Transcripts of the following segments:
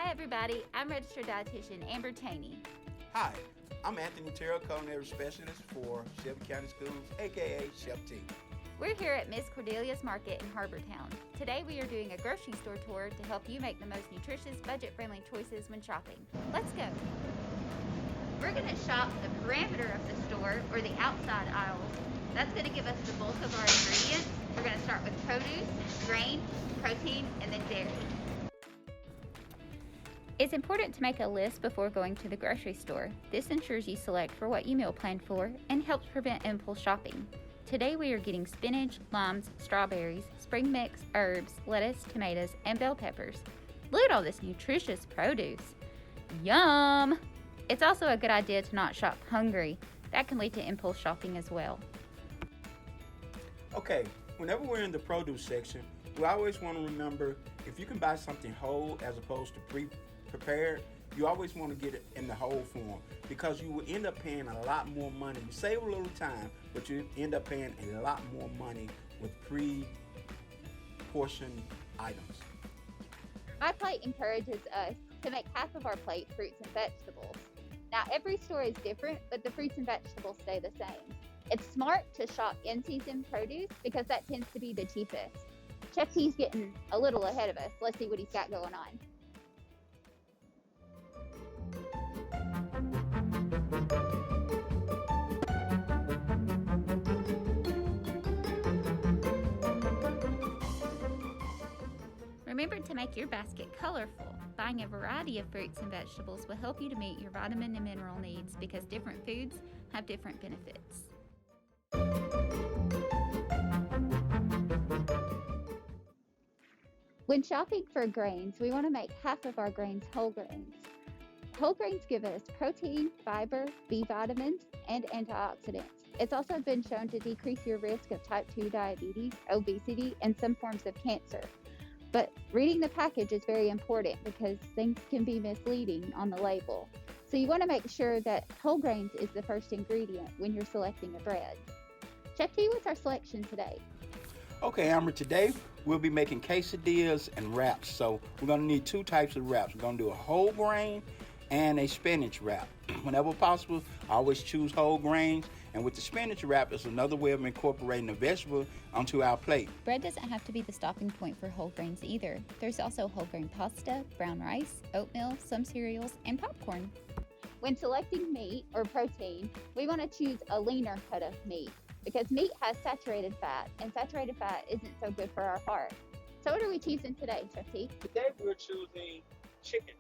Hi everybody, I'm registered dietitian Amber Chaney. Hi, I'm Anthony Terrell, culinary specialist for Shelby County Schools, aka Chef T. We're here at Miss Cordelia's Market in Harbortown. Today we are doing a grocery store tour to help you make the most nutritious, budget-friendly choices when shopping. Let's go. We're going to shop the perimeter of the store, or the outside aisles. That's going to give us the bulk of our ingredients. We're going to start with produce, grain, protein, and then dairy. It's important to make a list before going to the grocery store. This ensures you select for what you meal plan for and helps prevent impulse shopping. Today we are getting spinach, limes, strawberries, spring mix, herbs, lettuce, tomatoes, and bell peppers. Look at all this nutritious produce. Yum! It's also a good idea to not shop hungry. That can lead to impulse shopping as well. Okay, whenever we're in the produce section, we always want to remember if you can buy something whole as opposed to pre-prepared, you always want to get it in the whole form because you will end up paying a lot more money. You save a little time, but you end up paying a lot more money with pre-portioned items. My plate encourages us to make half of our plate fruits and vegetables. Now every store is different, but the fruits and vegetables stay the same. It's smart to shop in-season produce because that tends to be the cheapest. Chef T's getting a little ahead of us. Let's see what he's got going on. Remember to make your basket colorful. Buying a variety of fruits and vegetables will help you to meet your vitamin and mineral needs because different foods have different benefits. When shopping for grains, we want to make half of our grains whole grains. Whole grains give us protein, fiber, B vitamins, and antioxidants. It's also been shown to decrease your risk of type 2 diabetes, obesity, and some forms of cancer. But reading the package is very important because things can be misleading on the label. So you want to make sure that whole grains is the first ingredient when you're selecting a bread. Chef T, what's our selection today? Okay, Amber, today we'll be making quesadillas and wraps. So we're going to need two types of wraps. We're going to do a whole grain and a spinach wrap. Whenever possible, I always choose whole grains. And with the spinach wrap, it's another way of incorporating a vegetable onto our plate. Bread doesn't have to be the stopping point for whole grains either. There's also whole grain pasta, brown rice, oatmeal, some cereals, and popcorn. When selecting meat or protein, we want to choose a leaner cut of meat because meat has saturated fat, and saturated fat isn't so good for our heart. So what are we choosing today, Chef T? Today we're choosing chicken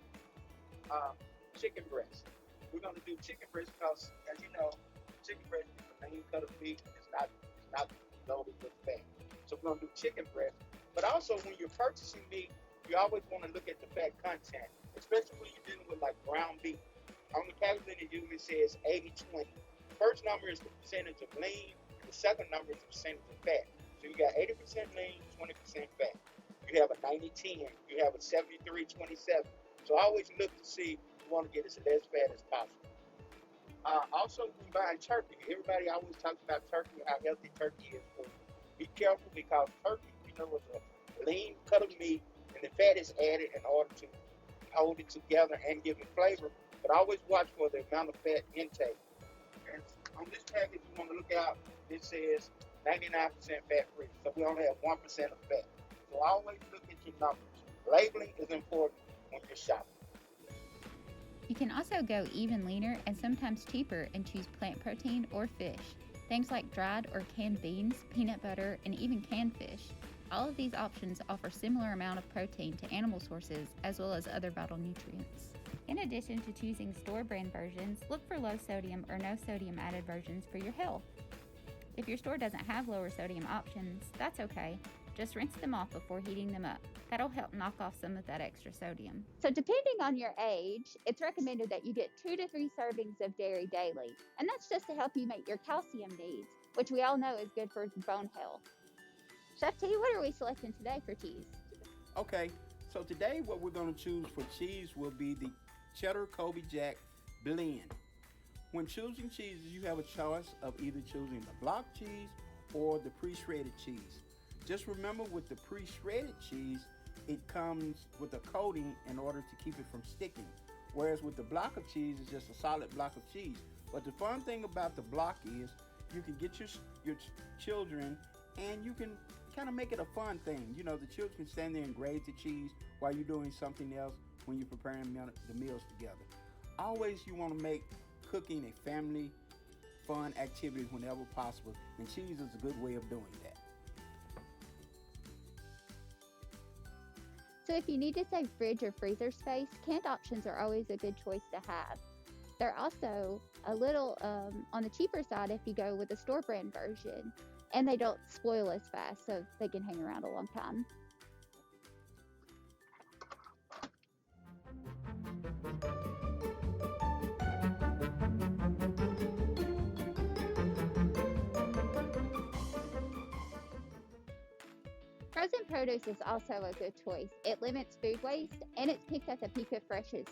breast. We're going to do chicken breast because, as you know, chicken breast is the main cut of meat. It's not loaded with fat. So we're going to do chicken breast. But also, when you're purchasing meat, you always want to look at the fat content, especially when you're dealing with like ground beef. On the packaging, it usually says 80-20. First number is the percentage of lean. The second number is the percentage of fat. So you got 80% lean, 20% fat. You have a 90-10. You have a 73-27. So I always look to see you want to get as less fat as possible. Also, when buying turkey, everybody always talks about turkey, how healthy turkey is for you. Be careful because turkey, is a lean cut of meat, and the fat is added in order to hold it together and give it flavor. But always watch for the amount of fat intake. And on this package, you want to look out, it says 99% fat free. So we only have 1% of fat. So always look at your numbers. Labeling is important when you're shopping. You can also go even leaner and sometimes cheaper and choose plant protein or fish. Things like dried or canned beans, peanut butter, and even canned fish. All of these options offer similar amount of protein to animal sources as well as other vital nutrients. In addition to choosing store brand versions, look for low sodium or no sodium added versions for your health. If your store doesn't have lower sodium options, that's okay. Just rinse them off before heating them up. That'll help knock off some of that extra sodium. So depending on your age, it's recommended that you get 2 to 3 servings of dairy daily. And that's just to help you meet your calcium needs, which we all know is good for bone health. Chef T, what are we selecting today for cheese? Okay, so today what we're going to choose for cheese will be the Cheddar Colby Jack blend. When choosing cheeses, you have a choice of either choosing the block cheese or the pre-shredded cheese. Just remember with the pre-shredded cheese, it comes with a coating in order to keep it from sticking. Whereas with the block of cheese, it's just a solid block of cheese. But the fun thing about the block is you can get your children, and you can kind of make it a fun thing. You know, the children can stand there and grade the cheese while you're doing something else when you're preparing the meals together. Always you want to make cooking a family fun activity whenever possible, and cheese is a good way of doing that. So if you need to save fridge or freezer space, canned options are always a good choice to have. They're also a little on the cheaper side if you go with a store brand version, and they don't spoil as fast, so they can hang around a long time. Frozen produce is also a good choice. It limits food waste, and it's picked at the peak of freshness,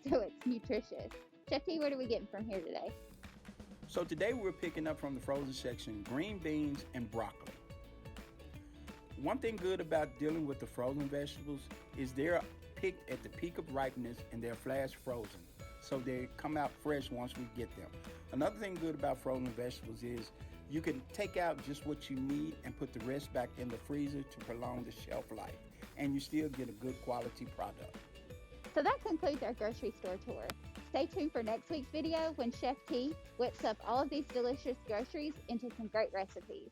so it's nutritious. Chef T, what are we getting from here today? So today we're picking up from the frozen section green beans and broccoli. One thing good about dealing with the frozen vegetables is they're picked at the peak of ripeness and they're flash frozen, so they come out fresh once we get them. Another thing good about frozen vegetables is you can take out just what you need and put the rest back in the freezer to prolong the shelf life, and you still get a good quality product. So that concludes our grocery store tour. Stay tuned for next week's video when Chef T whips up all of these delicious groceries into some great recipes.